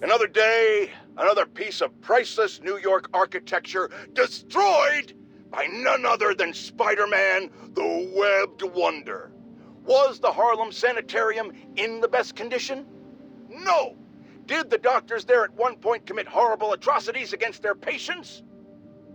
Another day, another piece of priceless New York architecture destroyed by none other than Spider-Man, the Webbed Wonder. Was the Harlem Sanitarium in the best condition? No. Did the doctors there at one point commit horrible atrocities against their patients?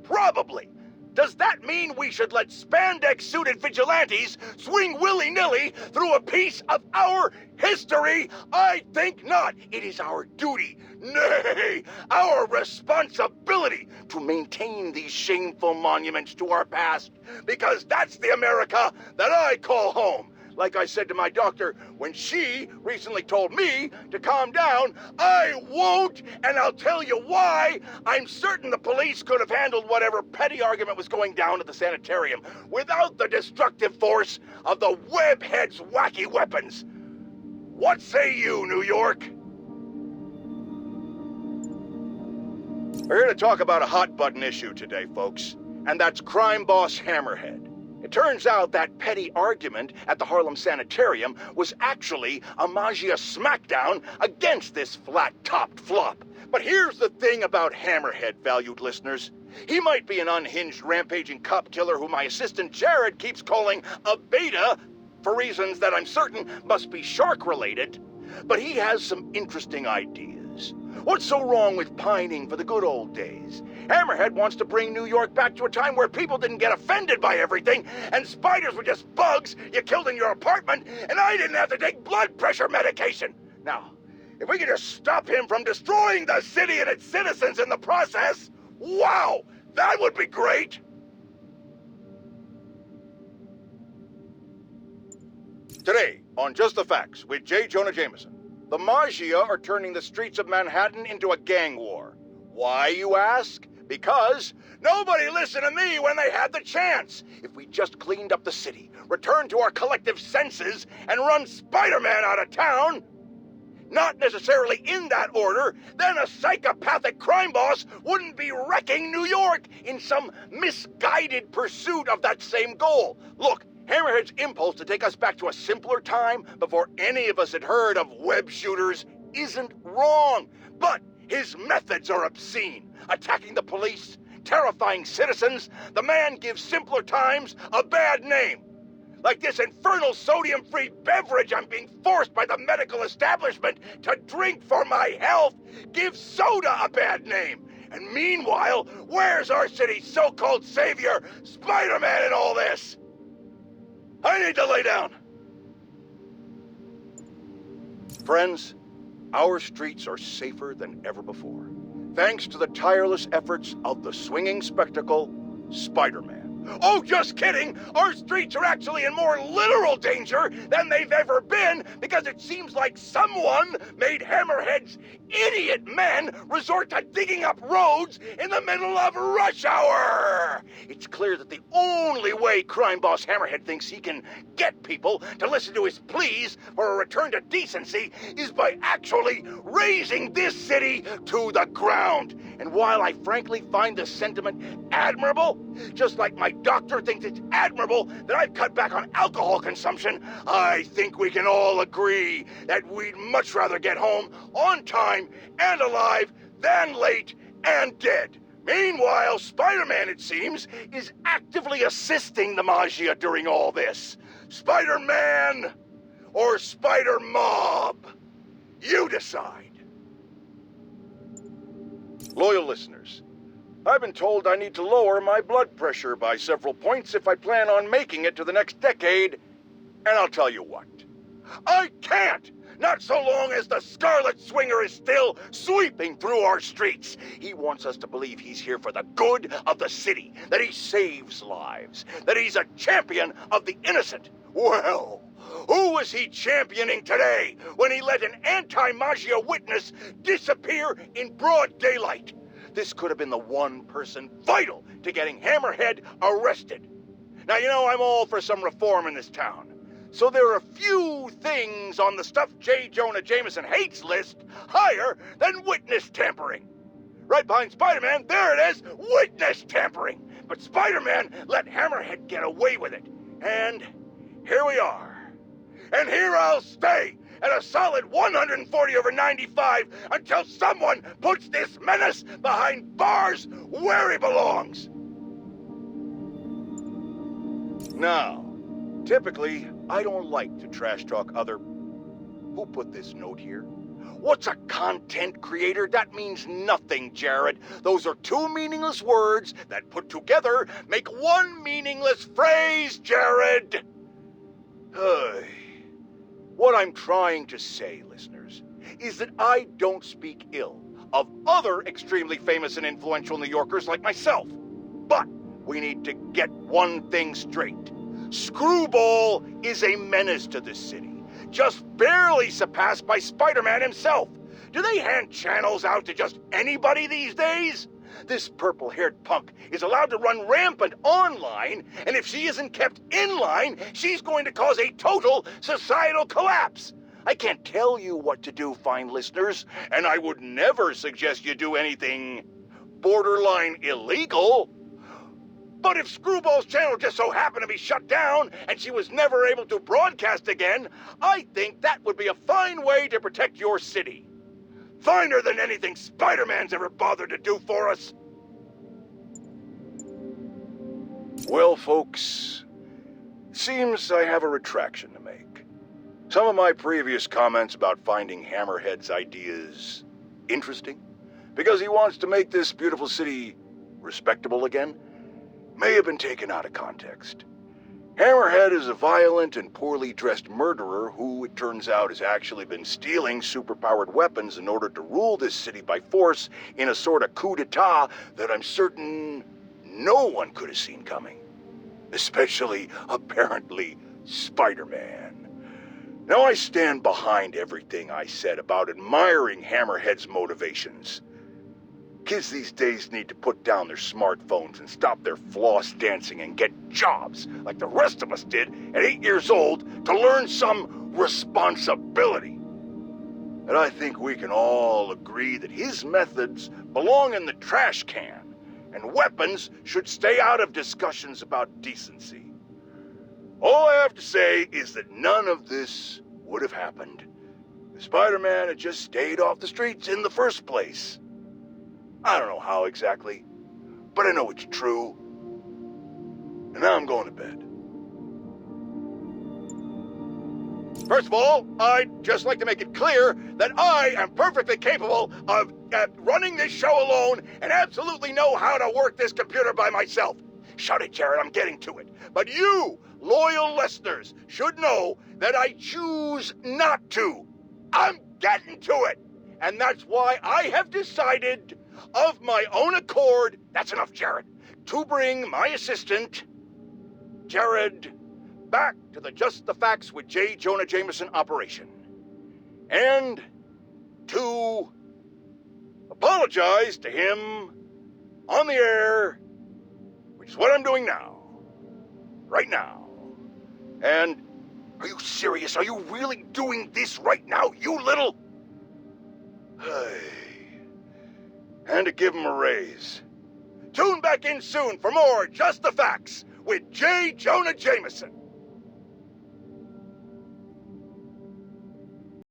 Probably. Does that mean we should let spandex-suited vigilantes swing willy-nilly through a piece of our history? I think not. It is our duty, nay, our responsibility to maintain these shameful monuments to our past, because that's the America that I call home. Like I said to my doctor when she recently told me to calm down, I won't, and I'll tell you why. I'm certain the police could have handled whatever petty argument was going down at the sanitarium without the destructive force of the Webhead's wacky weapons. What say you, New York? We're here to talk about a hot-button issue today, folks, and that's crime boss Hammerhead. It turns out that petty argument at the Harlem Sanitarium was actually a magia smackdown against this flat-topped flop. But here's the thing about Hammerhead, valued listeners. He might be an unhinged, rampaging cop killer who my assistant Jared keeps calling a beta, for reasons that I'm certain must be shark-related, but he has some interesting ideas. What's so wrong with pining for the good old days? Hammerhead wants to bring New York back to a time where people didn't get offended by everything, and spiders were just bugs you killed in your apartment, and I didn't have to take blood pressure medication. Now, if we could just stop him from destroying the city and its citizens in the process, wow, that would be great! Today, on Just the Facts with J. Jonah Jameson, the Magia are turning the streets of Manhattan into a gang war. Why, you ask? Because nobody listened to me when they had the chance. If we just cleaned up the city, returned to our collective senses, and run Spider-Man out of town, not necessarily in that order, then a psychopathic crime boss wouldn't be wrecking New York in some misguided pursuit of that same goal. Look, Hammerhead's impulse to take us back to a simpler time before any of us had heard of web shooters isn't wrong, but his methods are obscene. Attacking the police, terrifying citizens, the man gives simpler times a bad name. Like this infernal sodium-free beverage I'm being forced by the medical establishment to drink for my health gives soda a bad name. And meanwhile, where's our city's so-called savior, Spider-Man, in all this? I need to lay down. Friends, our streets are safer than ever before, thanks to the tireless efforts of the swinging spectacle, Spider-Man. Oh, just kidding! Our streets are actually in more literal danger than they've ever been, because it seems like someone made Hammerhead's idiot men resort to digging up roads in the middle of rush hour! It's clear that the only way crime boss Hammerhead thinks he can get people to listen to his pleas for a return to decency is by actually razing this city to the ground. And while I frankly find this sentiment admirable, just like my doctor thinks it's admirable that I've cut back on alcohol consumption, I think we can all agree that we'd much rather get home on time and alive than late and dead. Meanwhile, Spider-Man, it seems, is actively assisting the Magia during all this. Spider-Man or Spider-Mob? You decide. Loyal listeners, I've been told I need to lower my blood pressure by several points if I plan on making it to the next decade, and I'll tell you what. I can't! Not so long as the Scarlet Swinger is still sweeping through our streets. He wants us to believe he's here for the good of the city, that he saves lives, that he's a champion of the innocent. Well, who was he championing today when he let an anti-Magia witness disappear in broad daylight? This could have been the one person vital to getting Hammerhead arrested. Now, you know, I'm all for some reform in this town. So there are a few things on the Stuff J. Jonah Jameson hates list higher than witness tampering. Right behind Spider-Man, there it is, witness tampering. But Spider-Man let Hammerhead get away with it. And here we are. And here I'll stay, and a solid 140/95 until someone puts this menace behind bars where he belongs. Now, typically, I don't like to trash talk other... Who put this note here? What's a content creator? That means nothing, Jared. Those are two meaningless words that put together make one meaningless phrase, Jared. What I'm trying to say, listeners, is that I don't speak ill of other extremely famous and influential New Yorkers like myself. But we need to get one thing straight. Screwball is a menace to this city, just barely surpassed by Spider-Man himself. Do they hand channels out to just anybody these days? This purple-haired punk is allowed to run rampant online, and if she isn't kept in line, she's going to cause a total societal collapse. I can't tell you what to do, fine listeners, and I would never suggest you do anything borderline illegal. But if Screwball's channel just so happened to be shut down and she was never able to broadcast again, I think that would be a fine way to protect your city. Finer than anything Spider-Man's ever bothered to do for us. Well, folks, seems I have a retraction to make. Some of my previous comments about finding Hammerhead's ideas interesting, because he wants to make this beautiful city respectable again, may have been taken out of context. Hammerhead is a violent and poorly dressed murderer who, it turns out, has actually been stealing superpowered weapons in order to rule this city by force in a sort of coup d'etat that I'm certain no one could have seen coming. Especially, apparently, Spider-Man. Now I stand behind everything I said about admiring Hammerhead's motivations. Kids these days need to put down their smartphones and stop their floss dancing and get jobs like the rest of us did at 8 years old to learn some responsibility. And I think we can all agree that his methods belong in the trash can, and weapons should stay out of discussions about decency. All I have to say is that none of this would have happened if Spider-Man had just stayed off the streets in the first place. I don't know how exactly, but I know it's true. And now I'm going to bed. First of all, I'd just like to make it clear that I am perfectly capable of running this show alone and absolutely know how to work this computer by myself. Shut it, Jared, I'm getting to it. But you, loyal listeners, should know that I choose not to. I'm getting to it. And that's why I have decided, of my own accord, that's enough, Jared, to bring my assistant, Jared, back to the Just the Facts with J. Jonah Jameson operation. And to apologize to him on the air, which is what I'm doing now. Right now. And are you serious? Are you really doing this right now, you little... And to give him a raise. Tune back in soon for more Just the Facts with J. Jonah Jameson.